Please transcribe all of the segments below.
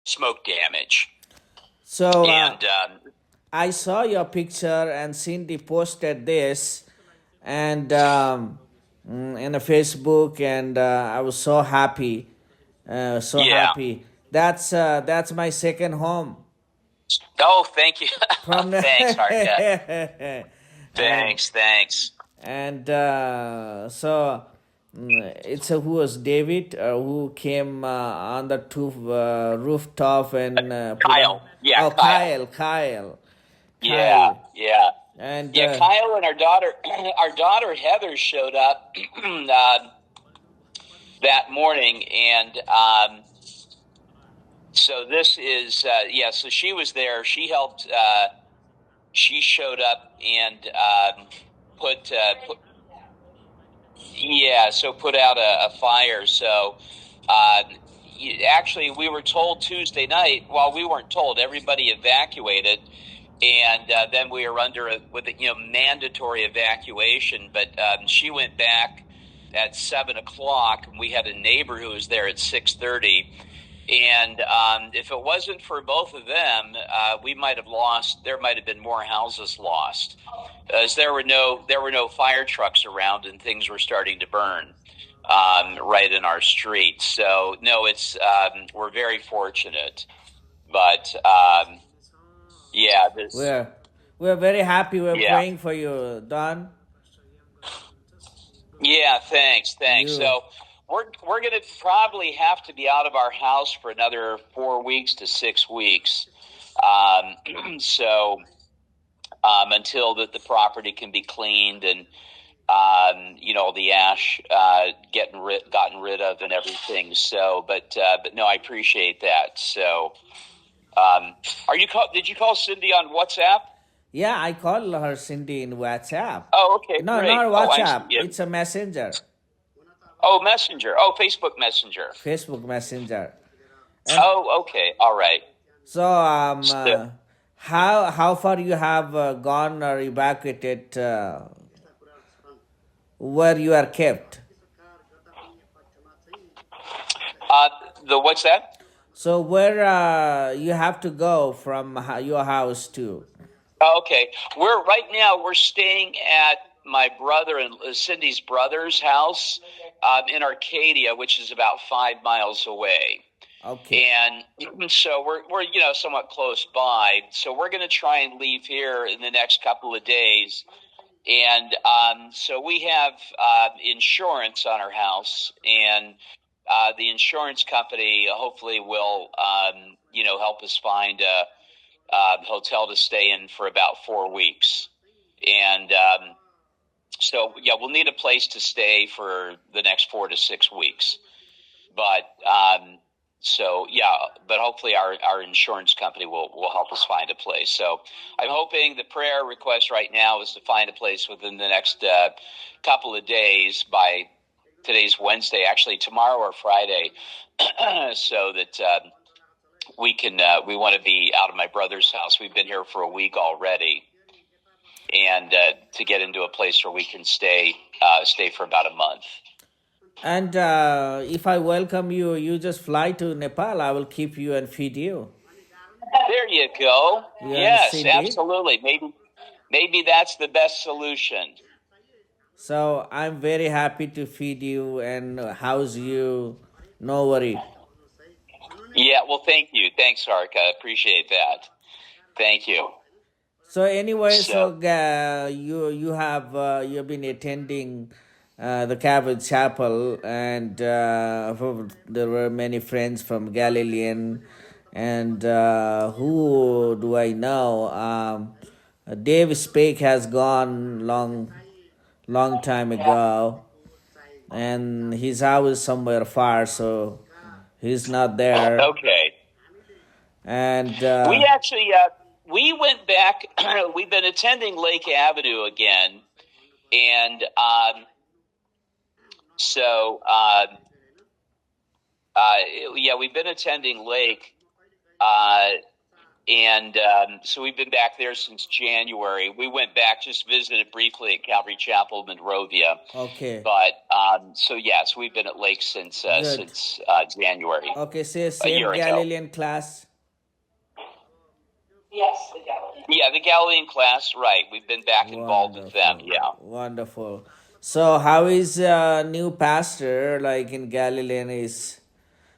smoke damage. So And I saw your picture and Cindy posted this and in a Facebook, and I was so happy, so yeah. happy. That's my second home Oh, thank you. from Thanks, Harka. the and Thanks. so it's who was David who came on the rooftop and put on. Kyle. Yeah, Oh, Kyle. Kyle, Yeah. and Yeah, Kyle and our daughter, our daughter Heather showed up that morning, and so this is so she was there. She helped. She showed up and put put out a fire. So actually, we were told Tuesday night. Well, we weren't told. Everybody evacuated. And then we were under mandatory evacuation. But she went back at 7:00, and we had a neighbor who was there at 6:30. And if it wasn't for both of them, we might have lost. There might have been more houses lost, as there were no fire trucks around, and things were starting to burn right in our street. So no, it's we're very fortunate. But yeah, this. we're very happy. We're Yeah. praying for you, Don. Yeah, thanks. You So we're going to probably have to be out of our house for another 4 weeks to 6 weeks. So until the property can be cleaned and the ash gotten rid of and everything. So, but no, I appreciate that. So, did you call Cindy on WhatsApp? Yeah, I call her Cindy in WhatsApp. Oh, okay, No, great. not Oh, WhatsApp. It's a messenger. Oh, Messenger. Oh, Facebook Messenger. Facebook Messenger. And Oh, okay. All right. so So, how far you have gone or evacuated where you are kept? uh, what's that? So where you have to go from your house to? Okay. We're staying at my brother and Cindy's brother's house in Arcadia, which is about 5 miles away. Okay. And so we're somewhat close by. So we're going to try and leave here in the next couple of days. And so we have insurance on our house, and the insurance company hopefully will help us find a hotel to stay in for about 4 weeks. And so we'll need a place to stay for the next 4 to 6 weeks. But but hopefully our insurance company will help us find a place. So I'm hoping the prayer request right now is to find a place within the next couple of days. By today's Wednesday, actually tomorrow or Friday, so that we want to be out of my brother's house. We've been here for a week already, and to get into a place where we can stay for about a month. And if I welcome you, you just fly to Nepal. I will keep you and feed you. There you go. You Yes, understand? absolutely. Maybe that's the best solution. So I'm very happy to feed you and house you. No worry. Yeah, well, thank you. Thanks, Harka. Appreciate that. Thank you. So anyway, So, you have you've been attending the Catholic Chapel, and there were many friends from Galilean, and who do I know? Dave Spake has gone long time ago, and his house is somewhere far, so he's not there. okay. And We actually we went back. We've been attending Lake Avenue again, and so we've been attending Lake, And so we've been back there since January. We went back, just visited briefly at Calvary Chapel, Monrovia. Okay. But so we've been at Lake since January. Okay, say a same year ago. Galilean class. Yes, the Galilean. Yeah, the Galilean class, right. We've been back involved with them, yeah. Wonderful. So how is new pastor like in Galilean is?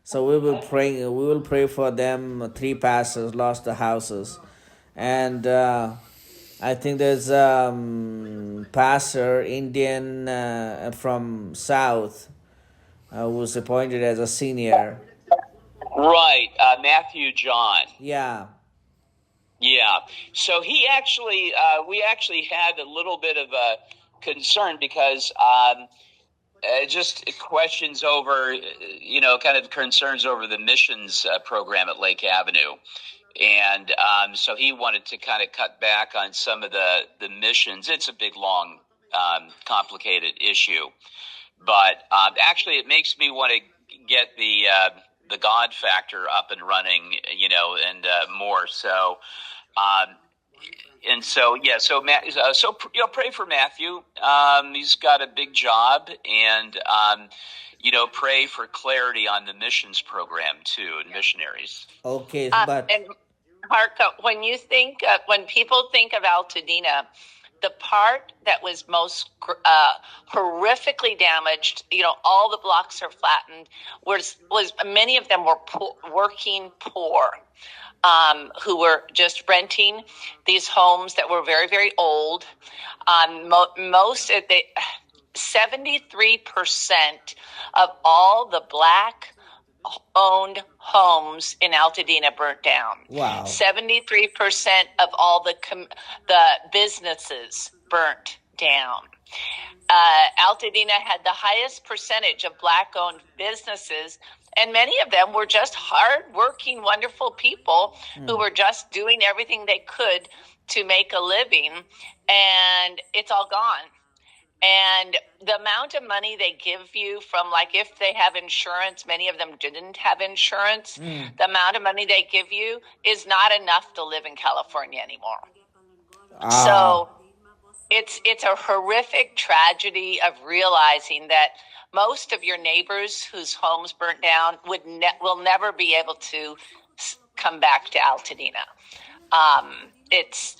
So we will pray for them. 3 pastors lost the houses. And I think there's pastor Indian from South was appointed as a senior. Right, Matthew John. Yeah. Yeah. So he actually, we actually had a little bit of a concern because just questions over, kind of concerns over the missions program at Lake Avenue. And so he wanted to kind of cut back on some of the missions. It's a big, long, complicated issue. But actually, it makes me want to get the God factor up and running, and more. So, pray for Matthew. He's got a big job, and pray for clarity on the missions program too, and missionaries. Okay, but and Harka, when people think of Altadena, the part that was most horrifically damaged, all the blocks are flattened, was many of them were working poor, who were just renting these homes that were very, very old. 73% of all the Black owned homes in Altadena burnt down. Wow. 73% of all the businesses burnt down. Altadena had the highest percentage of Black owned businesses, and many of them were just hard-working, wonderful people who were just doing everything they could to make a living, and it's all gone. And the amount of money they give you from, like, if they have insurance, many of them didn't have insurance. The amount of money they give you is not enough to live in California anymore. So it's a horrific tragedy of realizing that most of your neighbors whose homes burnt down will never be able to come back to Altadena. It's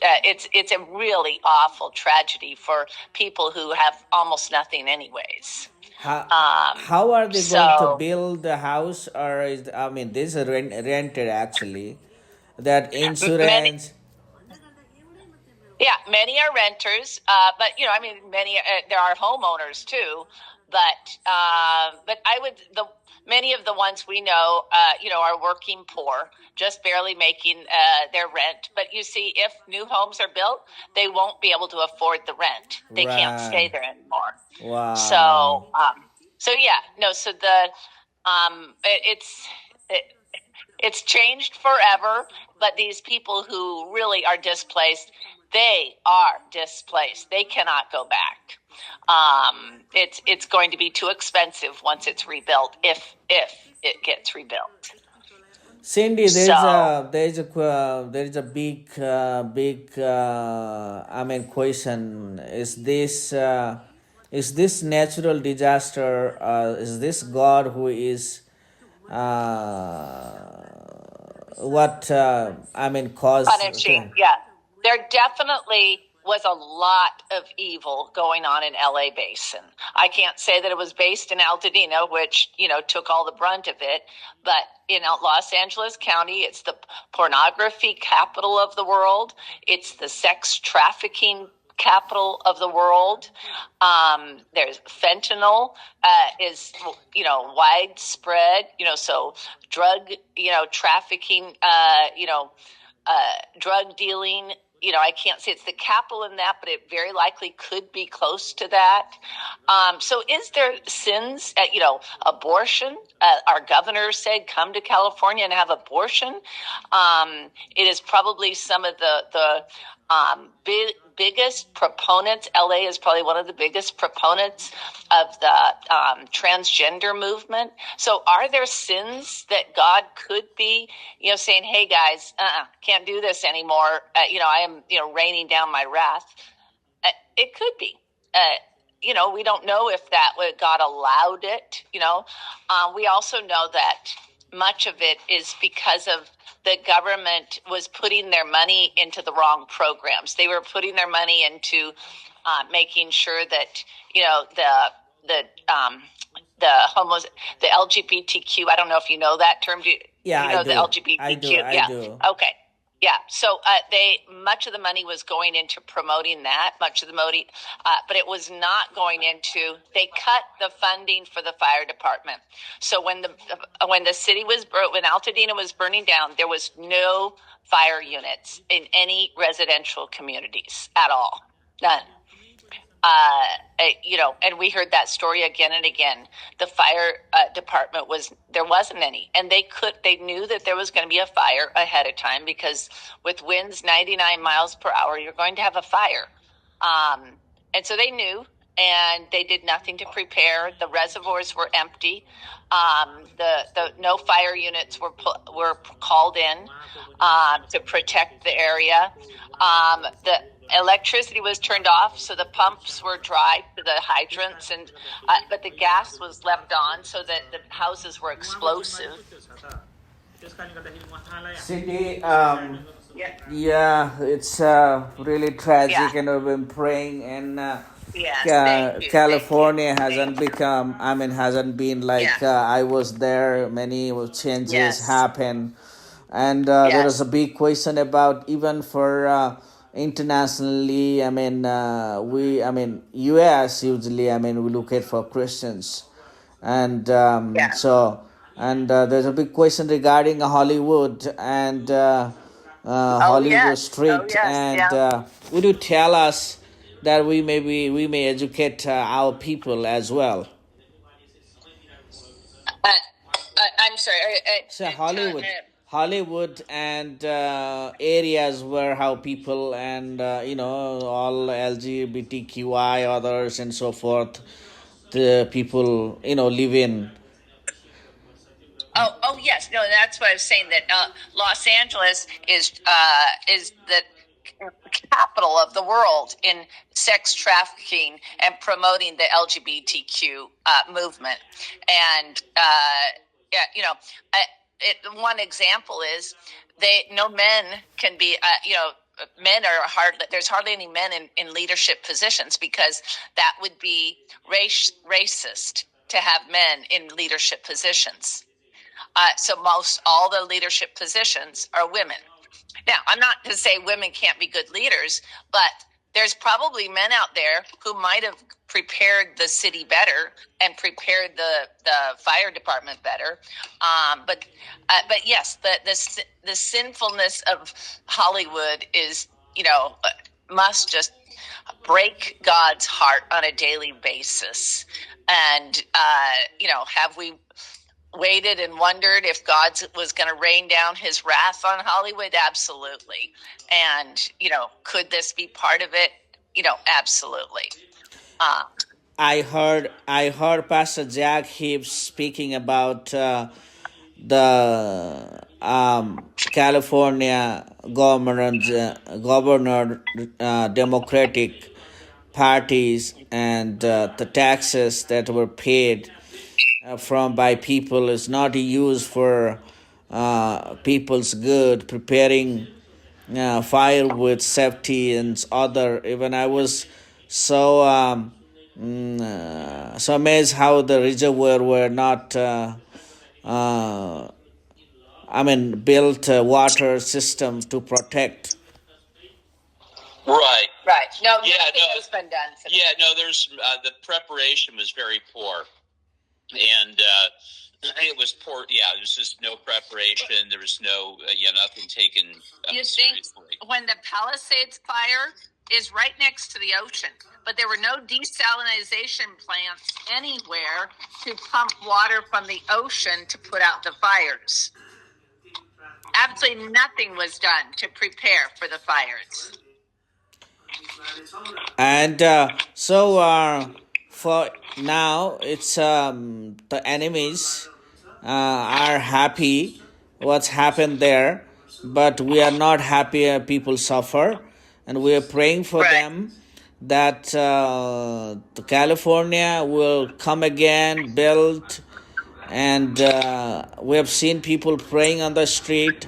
a really awful tragedy for people who have almost nothing anyways. How are they going to build the house, or this is rented actually? That insurance. Many are renters, but many there are homeowners too. But many of the ones we know, are working poor, just barely making their rent. But you see, if new homes are built, they won't be able to afford the rent. They can't stay there anymore. Wow. It's changed forever. But these people who really are displaced, they are displaced. They cannot go back. It's going to be too expensive once it's rebuilt, if it gets rebuilt. Cindy, there is a big question. Is this natural disaster? Is this God who is caused punishing? Yeah, there definitely was a lot of evil going on in LA Basin. I can't say that it was based in Altadena, which, took all the brunt of it, but in Los Angeles County, it's the pornography capital of the world. It's the sex trafficking capital of the world. There's fentanyl is, widespread, so drug, trafficking, drug dealing. I can't say it's the capital in that, but it very likely could be close to that. So is there sins at, abortion? Our governor said, come to California and have abortion. It is probably some of the biggest proponents. LA is probably one of the biggest proponents of the transgender movement. So are there sins that God could be, saying, hey guys, can't do this anymore. I am, raining down my wrath. It could be. We don't know if that God allowed it. We also know that much of it is because of the government was putting their money into the wrong programs. They were putting their money into making sure that the LGBTQ. I don't know if you know that term. Do you know the LGBTQ? I do. Okay. Yeah, so much of the money was going into promoting that, much of the money, but it was not going into. They cut the funding for the fire department. So when the city when Altadena was burning down, there was no fire units in any residential communities at all, none. And we heard that story again and again. The fire department there wasn't any, and they knew that there was going to be a fire ahead of time, because with winds 99 miles per hour, you're going to have a fire. And so they knew, and they did nothing to prepare. The reservoirs were empty. The no fire units were called in to protect the area. The electricity was turned off, so the pumps were dry to the hydrants, but the gas was left on, so that the houses were explosive. Cindy, it's really tragic, and we've been praying, and California hasn't been like I was there. Many changes happen, and there is a big question about even for internationally. U.S. usually, we look at for Christians, and there's a big question regarding Hollywood and Hollywood Street. Would you tell us that we may educate our people as well? I'm sorry. So Hollywood and areas where how people and all LGBTQI others and so forth, the people live in. Oh yes, no, that's what I was saying. That Los Angeles is the capital of the world in sex trafficking and promoting the LGBTQ movement, and one example is no men can be, men are there's hardly any men in leadership positions, because that would be racist to have men in leadership positions. So all the leadership positions are women. Now, I'm not to say women can't be good leaders, but there's probably men out there who might have prepared the city better and prepared the fire department better. But yes, the sinfulness of Hollywood is, must just break God's heart on a daily basis. And, have we waited and wondered if God was going to rain down his wrath on Hollywood? Absolutely. And, could this be part of it? Absolutely. I heard Pastor Jack Hibbs speaking about the California governor Democratic parties and the taxes that were paid by people is not used for people's good, preparing firewood, safety, and other. Even I was so amazed how the reservoir were not built water system to protect. Right. No, nothing has been done. There's the preparation was very poor, and it was poor. There was just no preparation. There was no nothing taken. You think when the Palisades fire is right next to the ocean, but there were no desalination plants anywhere to pump water from the ocean to put out the fires. Absolutely nothing was done to prepare for the fires. And for now, it's the enemies are happy what's happened there, but we are not happy people suffer, and we are praying for them that the California will come again, built, and we have seen people praying on the street,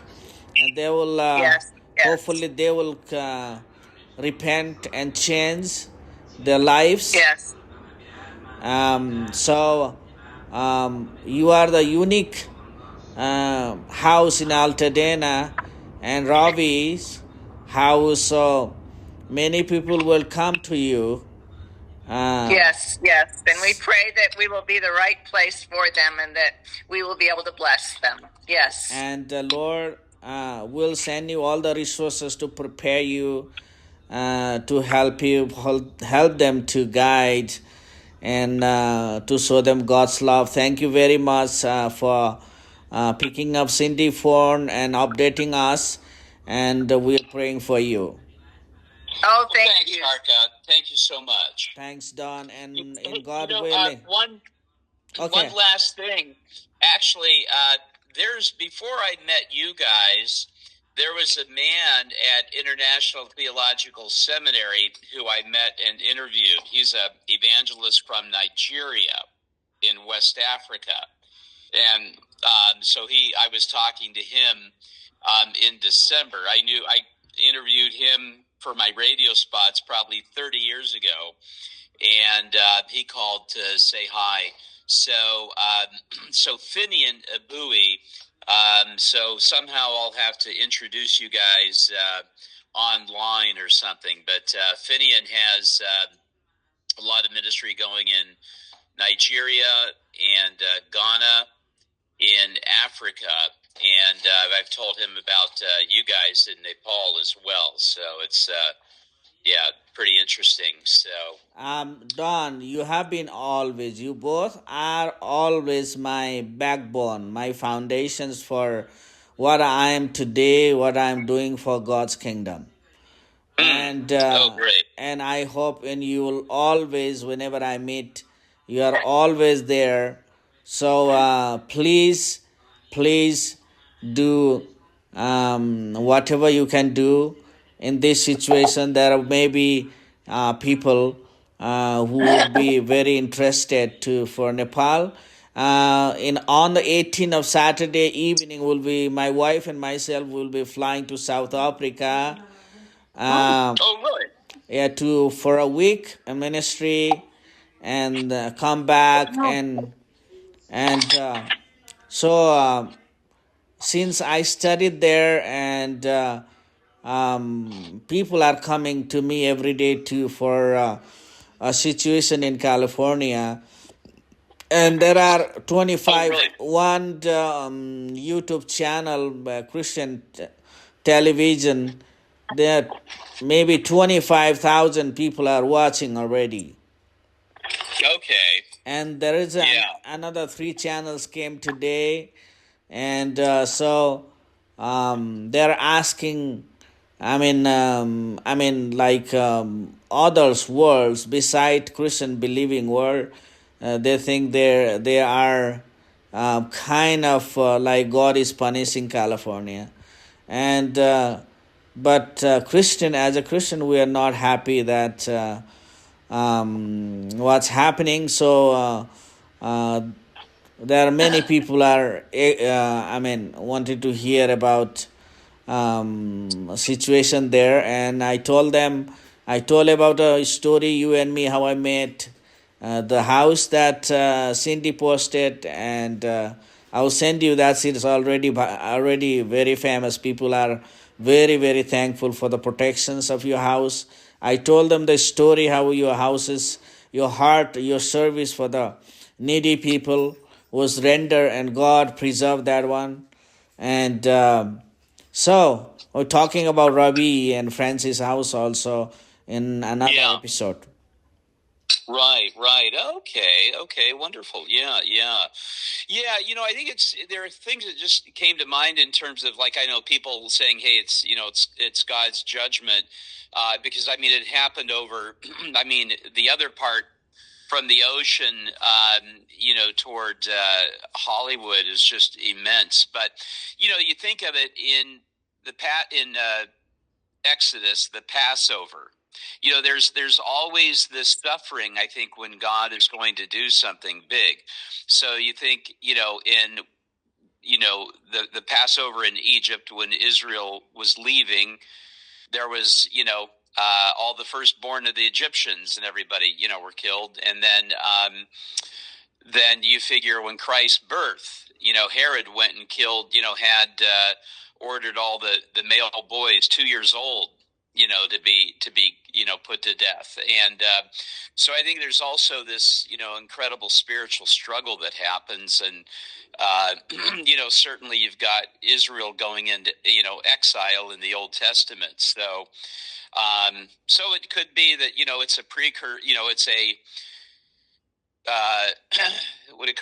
and they will hopefully they will repent and change their lives. So you are the unique house in Altadena and Ravi's house, so many people will come to you. Yes. And we pray that we will be the right place for them and that we will be able to bless them. Yes. And the Lord will send you all the resources to prepare you, to help you, help them to guide and to show them God's love. Thank you very much for picking up Cindy phone and updating us, and we're praying for you. Oh, thanks, Harka. Thank you so much. Thanks, Don, and in God willing. One last thing. Actually, before I met you guys, there was a man at International Theological Seminary who I met and interviewed. He's an evangelist from Nigeria in West Africa. And so I was talking to him in December. I interviewed him for my radio spots probably 30 years ago, and he called to say hi. So Finian Abui, so somehow I'll have to introduce you guys online or something. But Finian has a lot of ministry going in Nigeria and Ghana, in Africa, and I've told him about you guys in Nepal as well. So it's pretty interesting. So Don, you have been always, you both are always my backbone, my foundations for what I am today, what I'm doing for God's kingdom. And great. And I hope, and you will always, whenever I meet, you are always there. So please do whatever you can do in this situation. There may be people who would be very interested for Nepal. On the 18th of Saturday evening, will be my wife and myself will be flying to South Africa. Really? Yeah, for a week, a ministry, and come back and so since I studied there, and people are coming to me every day for a situation in California, and there are 25 one YouTube channel, Christian television. There maybe 25,000 people are watching already. Okay. And there is another 3 channels came today, and so they're asking. Like others worlds beside Christian believing world, they think they are kind of like God is punishing California, and but as a Christian, we are not happy that what's happening. So there are many people are wanted to hear about situation there, and I told about a story, you and me, how I met the house that Cindy posted, and I will send you that. It's already very famous. People are very, very thankful for the protections of your house. I told them the story how your houses, your heart, your service for the needy people was rendered, and God preserved that one. And so we're talking about Ravi and Francis' house also in another episode. Right. Okay, wonderful. Yeah. I think there are things that just came to mind in terms of, like, I know people saying, "Hey, it's God's judgment," because I mean it happened over. I mean the other part from the ocean, toward Hollywood is just immense. But you think of it in Exodus, the Passover. There's always this suffering, I think, when God is going to do something big. So you think, in the Passover in Egypt, when Israel was leaving, there was all the firstborn of the Egyptians and everybody were killed, and then you figure when Christ's birth, Herod went and killed, had ordered all the male boys 2 years old, to be put to death. And so I think there's also this incredible spiritual struggle that happens. And certainly you've got Israel going into exile in the Old Testament. So it could be that it's a precursor, it's a what do you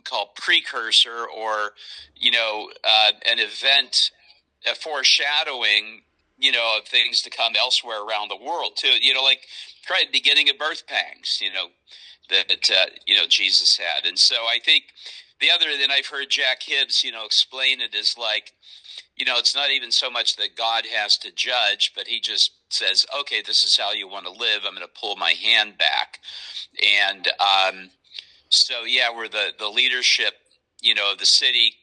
call precursor, or an event, a foreshadowing of things to come elsewhere around the world too. Like right at the beginning of birth pangs, that Jesus had. And so I think the other, than I've heard Jack Hibbs, explain it, is like, it's not even so much that God has to judge, but he just says, okay, this is how you want to live. I'm going to pull my hand back. And where the leadership, of the city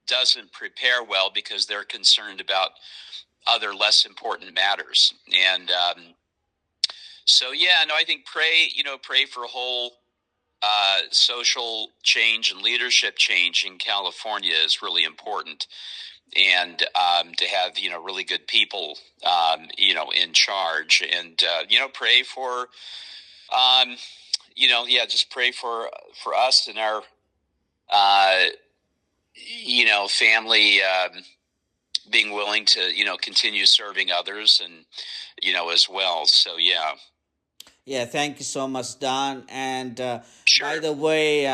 doesn't prepare well because they're concerned about other less important matters. And I think pray for a whole social change and leadership change in California is really important. And to have really good people in charge, and pray for just pray for us and our family, being willing to continue serving others, and as well. So Yeah, thank you so much, Don. And Sure. by the way,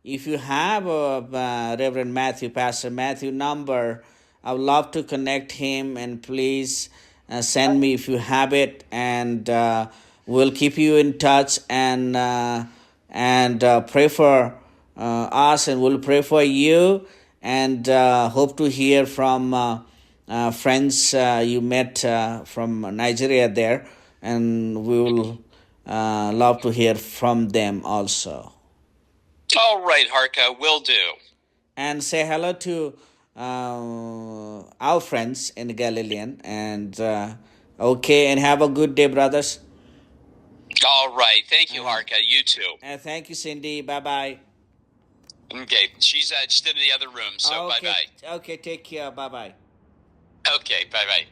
if you have Reverend Matthew, Pastor Matthew number, I would love to connect him, and please send me if you have it, and we'll keep you in touch, and pray for us, and we'll pray for you, and hope to hear from friends you met from Nigeria there, and we will love to hear from them also. All right, Harka, will do. And say hello to our friends in Galilean. And okay, and have a good day, brothers. All right. Thank you, Harka. You too. Thank you, Cindy. Bye-bye. Okay. She's just in the other room, so okay. bye-bye. Okay, take care. Bye-bye. Okay, bye-bye.